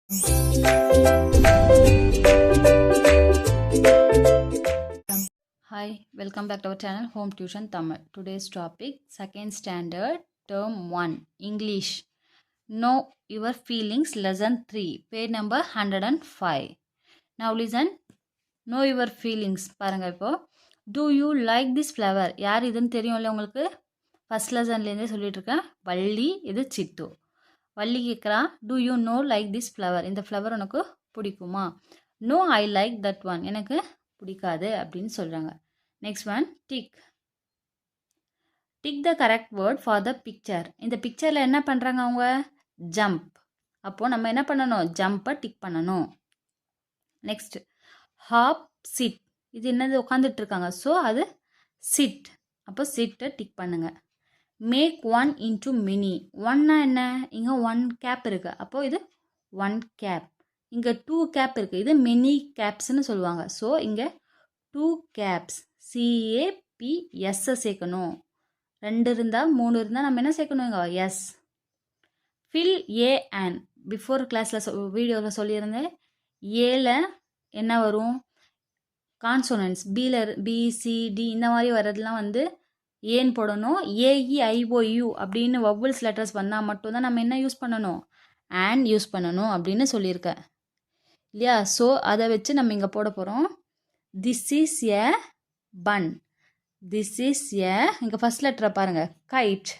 Hi, welcome back to our channel Home Tuition Tamil. Today's topic second standard term 1 English. Know your feelings lesson 3 page number 105. Now listen. Know your feelings பாருங்க இப்போ. Do you like this flower? யார் இதுன்னு தெரியும்ல உங்களுக்கு? First லெசன்லேருந்தே சொல்லிட்டு இருக்கேன். வள்ளி இது சித்து. வள்ளி கேட்குறா do you know like this flower? இந்த ஃப்ளவர் உனக்கு பிடிக்குமா? No, I like that one. எனக்கு பிடிக்காது அப்படின்னு சொல்கிறாங்க. Next one tick the correct word for the picture. இந்த பிக்சரில் என்ன பண்ணுறாங்க அவங்க? ஜம்ப். அப்போது நம்ம என்ன பண்ணணும்? ஜம்பை டிக் பண்ணணும். Next hop sit. இது என்னது? உட்காந்துட்டு இருக்காங்க. ஸோ அது சிட். அப்போ சிட்டை டிக் பண்ணுங்க. Make one into mini. ஒன்னா என்ன? இங்கே ஒன் கேப் இருக்குது. அப்போது இது ஒன் கேப். இங்கே டூ கேப் இருக்குது. இது மினி கேப்ஸ்ன்னு சொல்லுவாங்க. ஸோ இங்கே டூ கேப்ஸ். CAPS சேர்க்கணும். 2 இருந்தால் 3 இருந்தால் நம்ம என்ன சேர்க்கணும்? இங்கே S. Fill a and before கிளாஸில் வீடியோவில் சொல்லியிருந்தேன். ஏல என்ன வரும்? கான்சோனன்ஸ். BCD இந்த மாதிரி வர்றதுலாம் வந்து ஏன்னு போடணும். AEIOU அப்படின்னு வவ்வல்ஸ் லெட்டர்ஸ் வந்தால் மட்டும்தான் நம்ம என்ன யூஸ் பண்ணணும்? அண்ட் யூஸ் பண்ணணும் அப்படின்னு சொல்லியிருக்கேன் இல்லையா? ஸோ அதை வச்சு நம்ம இங்கே போட போகிறோம். This is a bun. This is a இங்கே ஃபர்ஸ்ட் லெட்டரை பாருங்கள். Guide.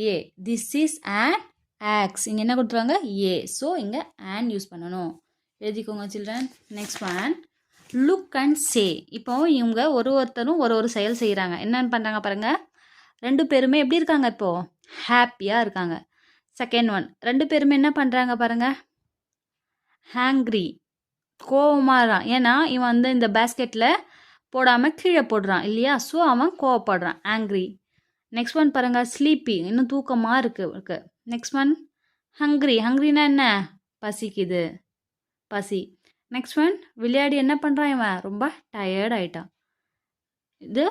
A. This is an axe. இங்கே என்ன கொடுத்துருவாங்க? A. ஸோ இங்கே and யூஸ் பண்ணணும். எழுதிக்கோங்க children. Next one look and say. இப்போ இவங்க ஒருத்தரும் ஒரு செயல் செய்கிறாங்க. என்னென்னு பண்ணுறாங்க பாருங்கள். 2 பேருமே எப்படி இருக்காங்க? இப்போது ஹாப்பியாக இருக்காங்க. செகண்ட் ஒன் 2 பேருமே என்ன பண்ணுறாங்க பாருங்கள். ஹேங்க்ரி. கோவமாகறான். ஏன்னா இவன் வந்து இந்த பேஸ்கெட்டில் போடாமல் கீழே போடுறான் இல்லையா? ஸோ அவன் கோவப்படுறான். ஆங்க்ரி. நெக்ஸ்ட் ஒன் பாருங்கள். ஸ்லீப்பி. இன்னும் தூக்கமாக இருக்கு. Next one hungry. ஹங்க்ரினா என்ன? பசிக்குது. பசி. நெக்ஸ்ட் ஒன் விளையாடி என்ன பண்ணுறான் இவன்? ரொம்ப டயர்ட் ஆகிட்டான். இது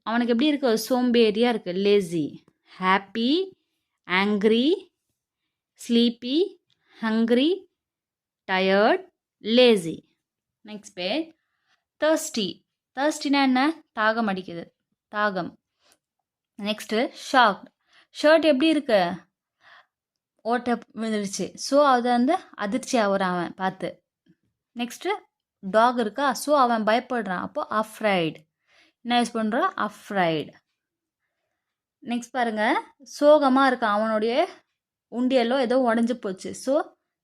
அவனுக்கு எப்படி இருக்குது? சோம்பேறியாக இருக்குது. Lazy. Happy, angry, sleepy, hungry, tired, lazy. Next page thirsty. தர்ஸ்டினா என்ன? தாகம் அடிக்குது. தாகம். Next shock. ஷர்ட் எப்படி இருக்கு? ஓட்ட விழுந்துருச்சு. ஸோ அது வந்து அதிர்ச்சி ஆகுறான் அவன் பார்த்து. நெக்ஸ்ட்டு டாக் இருக்கா? ஸோ அவன் பயப்படுறான். அப்போது அஃப்ரைட். என்ன யூஸ் பண்ணுறான்? அஃப்ரைட். நெக்ஸ்ட் பாருங்கள். சோகமாக இருக்கான். அவனுடைய உண்டியலோ ஏதோ உடஞ்சி போச்சு. So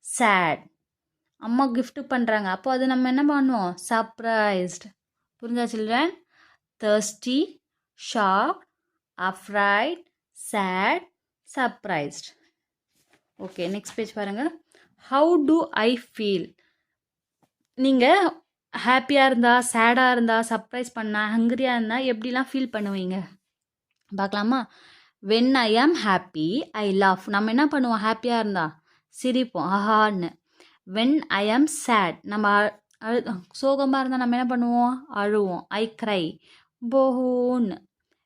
sad. அம்மா கிஃப்ட் பண்ணுறாங்க. அப்போ அது நம்ம என்ன பண்ணுவோம்? சர்ப்ரைஸ்ட். புரிஞ்சா children? Thirsty, shock, afraid, sad, surprised. Okay, next page பாருங்கள். How do I feel. நீங்கள் ஹாப்பியாக இருந்தால், சேடாக இருந்தால், சர்ப்ரைஸ் பண்ணால், ஹங்கரியாக இருந்தால் எப்படிலாம் ஃபீல் பண்ணுவீங்க பார்க்கலாமா? When I am happy I love. நம்ம என்ன பண்ணுவோம்? ஹாப்பியாக இருந்தால் சிரிப்போம், ஆஹான்னு. வென் ஐ ஆம் சேட், நம்ம சோகமாக இருந்தால் நம்ம என்ன பண்ணுவோம்? அழுவோம். ஐ க்ரை, போஹூன்னு.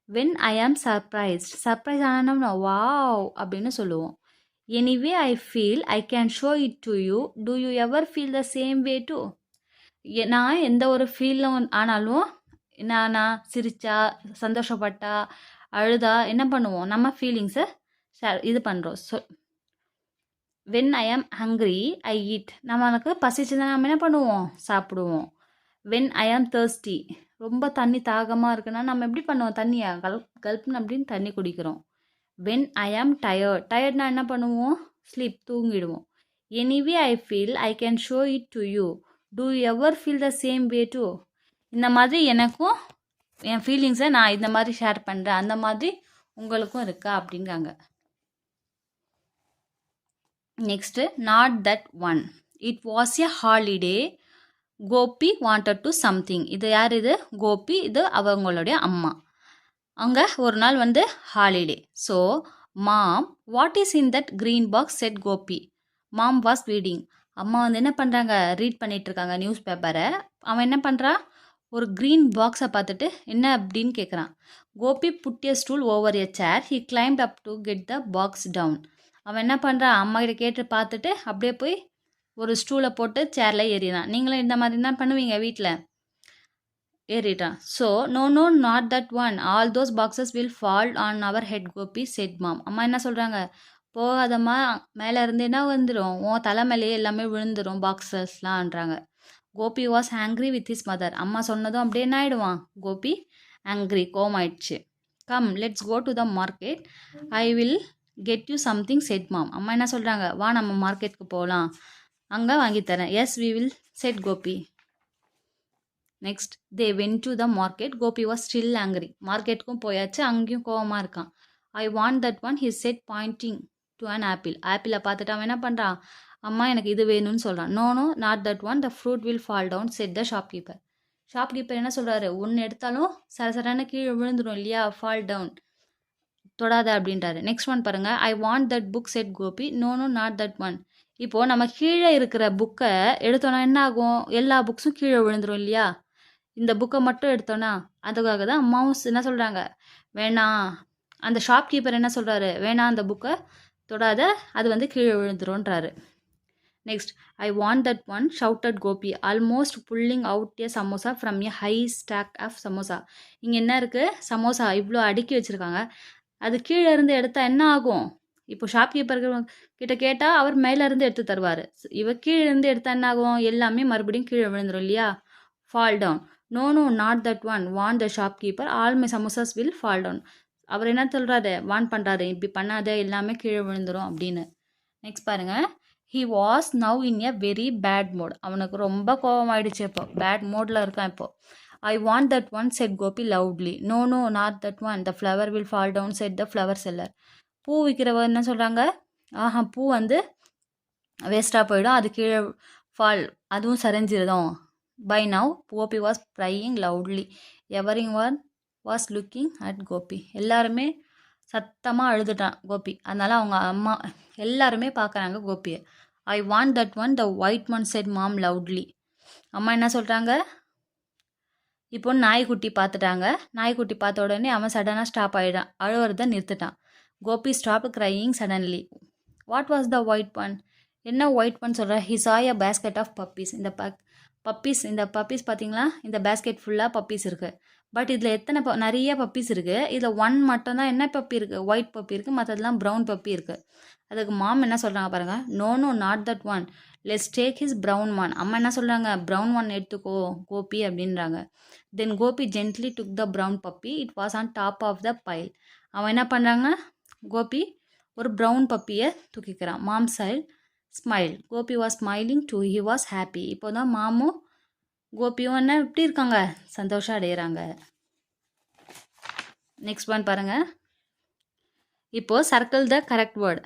வென் ஐ ஆம் சர்ப்ரைஸ்ட், சர்ப்ரைஸ் ஆனால் வாவ் அப்படின்னு சொல்லுவோம். Anyway I feel I can show it to you. Do you ever feel the same way too? நான் எந்த ஒரு ஃபீலும் ஆனாலும் நான் சிரிச்சா, சந்தோஷப்பட்டா, அழுதா என்ன பண்ணுவோம்? நம்ம ஃபீலிங்ஸை இது பண்ணுறோம். ஸோ வென் ஐ ஆம் ஹங்க்ரி ஐ ஈட். நம்மளுக்கு பசிச்சுதான் நம்ம என்ன பண்ணுவோம்? சாப்பிடுவோம். வென் ஐ ஆம் தர்ஸ்டி, ரொம்ப தண்ணி தாகமாக இருக்குன்னா நம்ம எப்படி பண்ணுவோம்? தண்ணியை கல்ப்னு அப்படின்னு தண்ணி குடிக்கிறோம். வென் ஐ ஆம் டயர்ட், டயர்ட்னா என்ன பண்ணுவோம்? ஸ்லீப், தூங்கிடுவோம். Anyway I feel I can show it to you. Do ever feel the same way too? இந்த மாதிரி எனக்கும் என் ஃபீலிங்ஸை நான் இந்த மாதிரி ஷேர் பண்ணுறேன். அந்த மாதிரி உங்களுக்கும் இருக்கா அப்படிங்காங்க. Next not that one. It was a holiday. Gopi wanted to something. இது யார்? இது கோபி. இது அவங்களுடைய அம்மா. அங்கே ஒரு நாள் வந்து holiday. So mom what is in that green box said Gopi. Mom was reading. அம்மா வந்து என்ன பண்ணுறாங்க? ரீட் பண்ணிகிட்ருக்காங்க நியூஸ் பேப்பரை. அவன் என்ன பண்ணுறான்? ஒரு க்ரீன் பாக்ஸை பார்த்துட்டு என்ன அப்படின்னு கேட்குறான். Gopi put a stool over a chair. He climbed up to get the box down. அவன் என்ன பண்ணுறான்? அம்மா கிட்ட கேட்டு பார்த்துட்டு அப்படியே போய் ஒரு ஸ்டூலை போட்டு சேரில் ஏறினான். நீங்களும் இந்த மாதிரி தான் பண்ணுவீங்க வீட்டில். ஏறிட்டான். So no not that one, all those boxes will fall on our head Gopi said mom. அம்மா என்ன சொல்கிறாங்க, போகாதம்மா, மேலே இருந்து என்ன வந்துடும், உன் தலை மேலேயே எல்லாமே விழுந்துடும் பாக்ஸஸ்லான்றாங்க. Gopi was angry with his mother. அம்மா சொன்னதும் அப்படியே என்ன ஆகிடுவான், கோபி ஆங்க்ரி, கோமாயிடுச்சு. Come let's go to the market, I will get you something said mom. அம்மா என்ன சொல்கிறாங்க, வா நம்ம மார்க்கெட்டுக்கு போகலாம், அங்கே வாங்கித்தரேன். Yes we will said Gopi. Next they went to the market, Gopi was still angry. மார்க்கெட்டுக்கும் போயாச்சு, அங்கேயும் கோவமாக இருக்கான். I want that one, he said pointing to an apple. ஆப்பிளை பார்த்துட்டு அவன் என்ன பண்ணுறான், அம்மா எனக்கு இது வேணும்னு சொல்கிறான். No not that one, the fruit will fall down said the shopkeeper. Shopkeeper என்ன சொல்கிறாரு, ஒன்று எடுத்தாலும் சரசரான கீழே விழுந்துடும் இல்லையா, ஃபால் டவுன், தொடாத அப்படின்றாரு. நெக்ஸ்ட் ஒன் பாருங்கள், I want that book said Gopi. No not that one. இப்போது நம்ம கீழே இருக்கிற புக்கை எடுத்தோன்னா என்ன ஆகும், எல்லா புக்ஸும் கீழே விழுந்துடும் இல்லையா, இந்த புக்கை மட்டும் எடுத்தோன்னா, அதுக்காக தான் அம்மாவும் என்ன சொல்கிறாங்க, வேணாம். அந்த ஷாப்கீப்பர் என்ன சொல்கிறாரு, வேணாம் அந்த புக்கை தொடாத, அது வந்து கீழே விழுந்துரும்ன்றாரு. Next I want that one shouted Gopi, almost pulling out a samosa from a high stack of samosa. இங்கே என்ன இருக்குது, சமோசா இவ்வளோ அடுக்கி வச்சுருக்காங்க, அது கீழே இருந்து எடுத்தால் என்ன ஆகும், இப்போ ஷாப்கீப்பர் கிட்ட கேட்டால் அவர் மேலேருந்து எடுத்து தருவார். இவர் கீழே இருந்து எடுத்தால் என்ன ஆகும், எல்லாமே மறுபடியும் கீழே விழுந்துடும் இல்லையா, fall down. No not that one, வான் the shopkeeper, all my samosas will fall down. அவர் என்ன சொல்கிறாரு, வான் பண்ணுறாரு, இப்படி பண்ணாத எல்லாமே கீழே விழுந்துடும் அப்படின்னு. நெக்ஸ்ட் பாருங்கள், he was now in a very bad mood. அவனுக்கு ரொம்ப கோபமாயிடுச்சு, இப்போ பேட் மோடில் இருக்கான். இப்போ I want that one said Gopi loudly. No not that one, the flower will fall down said the flower seller. பூ விற்கிறவர் என்ன சொல்கிறாங்க, பூ வந்து வேஸ்ட்டாக போயிடும், அது கீழே ஃபால், அதுவும் சரிஞ்சிருதும். By now Gopi was crying loudly, everyone was looking at Gopi. எல்லாருமே சத்தமாக அழுதுட்டான் கோபி, அதனால் அவங்க அம்மா எல்லாருமே பார்க்குறாங்க கோபியை. I want that one, the white one said mom loudly. அம்மா என்ன சொல்கிறாங்க, இப்போ நாய்க்குட்டி பார்த்துட்டாங்க, நாய்க்குட்டி பார்த்த உடனே அவன் சடனாக ஸ்டாப் ஆகிடான், அழுவுறதை நிறுத்திட்டான். Gopi stop crying suddenly. What was the white one, என்ன ஒயிட் ஒன் சொல்கிற, he saw a basket of puppies. இந்த பப்பீஸ் பார்த்தீங்களா, இந்த பேஸ்கெட் ஃபுல்லாக பப்பீஸ் இருக்குது. பட் இதில் எத்தனை நிறைய பப்பீஸ் இருக்குது, இதில் ஒன் மட்டும்தான் என்ன பப்பி இருக்குது, ஒயிட் பப்பி இருக்குது, மற்றதெல்லாம் ப்ரௌன் பப்பி இருக்குது. அதுக்கு மாம் என்ன சொல்கிறாங்க பாருங்கள், no not that one, let's take his brown one. அம்மா என்ன சொல்கிறாங்க, ப்ரௌன் ஒன் எடுத்துக்கோ கோபி அப்படின்றாங்க. Then Gopi gently took the brown puppy, it was on top of the pile. அவன் என்ன பண்ணுறாங்க, கோபி ஒரு ப்ரௌன் பப்பியை தூக்கிக்கிறான். Mom smile, Gopi was smiling too, he was happy. இப்போ தான் மாமும் கோபியும் என்ன எப்படி இருக்காங்க, சந்தோஷம் அடைகிறாங்க. நெக்ஸ்ட் ஒன் பாருங்கள், இப்போது சர்க்கிள் த கரெக்ட் வேர்டு.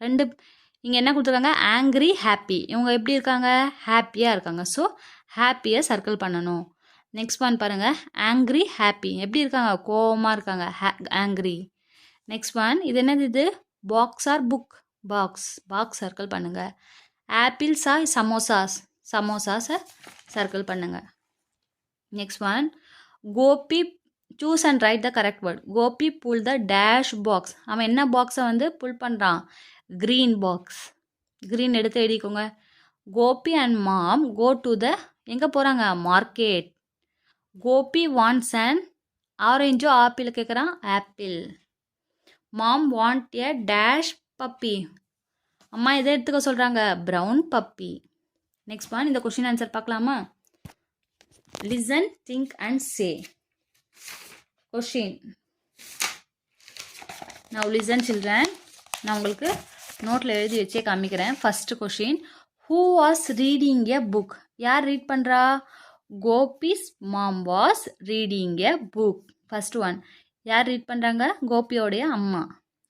ரெண்டு இங்கே என்ன கொடுத்துருக்காங்க, ஆங்க்ரி ஹாப்பி. இவங்க எப்படி இருக்காங்க, ஹாப்பியாக இருக்காங்க. ஸோ ஹாப்பியை சர்க்கிள் பண்ணணும். நெக்ஸ்ட் ஒன் பாருங்கள், ஆங்க்ரி ஹாப்பி, எப்படி இருக்காங்க, கோவமாக இருக்காங்க, ஆங்க்ரி. நெக்ஸ்ட் ஒன், இது என்னது, இது box or book, box circle பண்ணுங்கள். ஆப்பிள்ஸ் ஆர் சமோசாஸை சர்க்கிள் பண்ணுங்கள். Next one, Gopi choose and write the correct word. Gopi pull the dash box. அவன் என்ன பாக்ஸை வந்து புல் பண்ணுறான், க்ரீன் பாக்ஸ். க்ரீன் எடுத்து எழுதிக்கோங்க. Gopi and mom go to the, எங்கே போகிறாங்க, மார்க்கெட். கோபி வாண்ட்ஸ் அண்ட் ஆரஞ்சோ ஆப்பிள் கேட்குறான், apple. Mom want a dash puppy. அம்மா எதை எடுத்துக்க சொல்கிறாங்க, ப்ரௌன் பப்பி. நெக்ஸ்ட் ஒன், இந்த கொஷின் ஆன்சர் பார்க்கலாமா. Listen, think and say. Question, நான் லிசன் சில்ட்ரன், நான் உங்களுக்கு நோட்டில் எழுதி வச்சே காமிக்கிறேன். First question, who was reading a book. யார் ரீட் பண்ணுறா, Gopi's mom was reading a book. First one, யார் ரீட் பண்ணுறாங்க, கோபியோடைய அம்மா.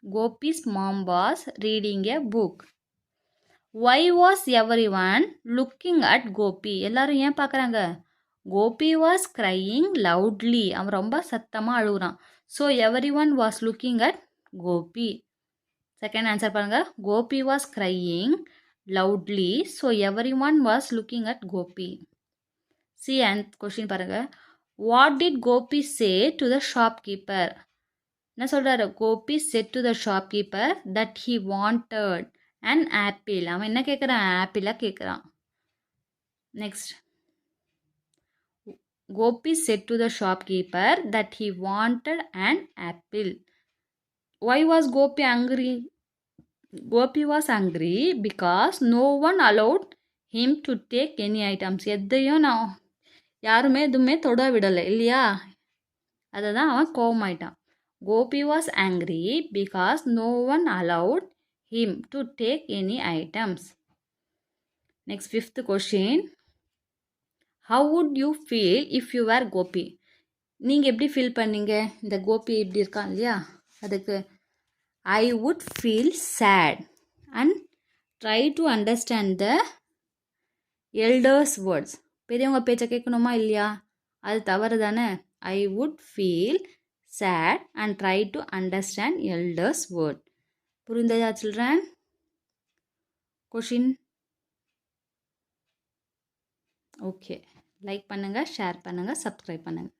Gopi's mom was reading a book. Why was everyone looking at Gopi. எல்லாரும் ஏன் பார்க்குறாங்க, கோபி வாஸ் crying loudly. அவன் ரொம்ப சத்தமாக அழுகுறான். So everyone was looking at Gopi. Second answer பாருங்கள், Gopi was crying loudly. So everyone was looking at Gopi. C and question பாருங்கள், what did Gopi say to the shopkeeper. என்ன சொல்கிறாரு, Gopi said to the shopkeeper that he wanted an apple. அவன் என்ன கேட்குறான்? ஆப்பிளா கேட்குறான். Next, Gopi said to the shopkeeper that he wanted an apple. Why was Gopi angry? Gopi was angry because no one allowed him to take any items. எதையும் நான் யாருமே எதுவுமே தொட விடலை இல்லையா? அதை தான் அவன் கோவமாயிட்டான். Gopi was angry because no one allowed him to take any items. Next, fifth question. How would you feel if you were Gopi? நீங்கள் எப்படி ஃபீல் பண்ணீங்க? இந்த கோபி இப்படி இருக்கான் இல்லையா, அதுக்கு I would feel sad and try to understand the elders' words. பெரியவங்க பேச்சை கேட்கணுமா இல்லையா? அது தவறு தானே. I would feel sad and try to understand elders' word. புரிந்ததா children? Question okay. லைக் பண்ணுங்கள், ஷேர் பண்ணுங்கள், சப்ஸ்கிரைப் பண்ணுங்கள்.